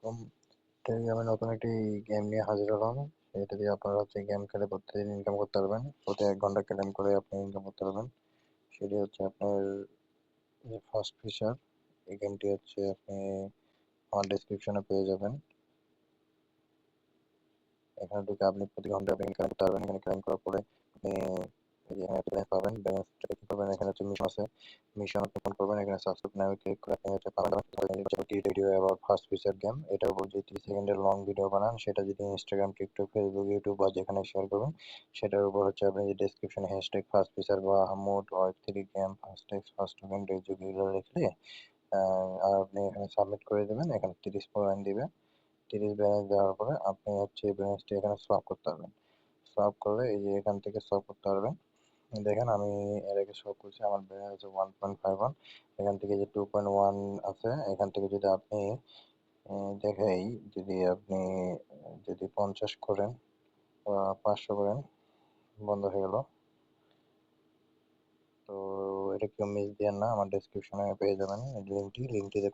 কম টেলিগ্রামে নতুন একটি গেম নিয়ে হাজির হলাম। এটা দিয়ে আপনারা হচ্ছে গেম খেলে প্রতিদিন ইনকাম করতে পারবেন। প্রতি 1 ঘন্টা ক্লেম করে আপনি ইনকাম করতে পারবেন। সেটি হচ্ছে আপনার যে ফার্স্ট ফিচার। এই গেমটি হচ্ছে আপনি আমার ডেসক্রিপশনে পেয়ে যাবেন। এখানে ঢুকে আপনি প্রতি ঘন্টায় আপনি ক্লেম করতে পারবেন। এখানে ক্লেম করার পরে আপনি এই যে এখানে ব্যালেন্স পাবেন। ব্যালেন্সটা কি করবেন, এখানে হচ্ছে মিশন আছে। মিশন আপনি ওপেন করবেন। এখানে সাবস্ক্রাইব নাও ক্লিক করে আপনি হচ্ছে পাবেন video about first feature game. এটার উপর যে 30 সেকেন্ডের লং ভিডিও বানান সেটা যদি ইনস্টাগ্রাম, টিকটক, ফেসবুক, ইউটিউব বা যেখানে শেয়ার করবেন সেটার উপর হচ্ছে আপনি যে ডেসক্রিপশনে হ্যাশট্যাগ ফার্স্ট ফিচার বা mode web 3 game first text first token এগুলো লিখলে আর আপনি এখানে সাবমিট করে দেবেন। এখানে 30 পয়েন্ট দিবে। 30 ব্যালেন্স দেওয়ার পরে আপনি হচ্ছে এই ব্যালেন্সটি এখানে সোয়াপ করতে পারবেন। সোয়াপ করলে এই যে এখান থেকে সোয়াপ করতে পারবেন। দেখেন আমি এর আগে সোয়াপ করছি, আমার ব্যালেন্স আছে 1.51। এখান থেকে যে 2.1 আছে, এখান থেকে যদি আপনি দেখাই, যদি আপনি যদি 50 করেন বা 500 করেন, বন্ধ হয়ে গেল। তো এটা কেউ মিস দিয়েন না, আমার ডেসক্রিপশনে পেয়ে যাবেন লিঙ্কটি, লিঙ্কটিতে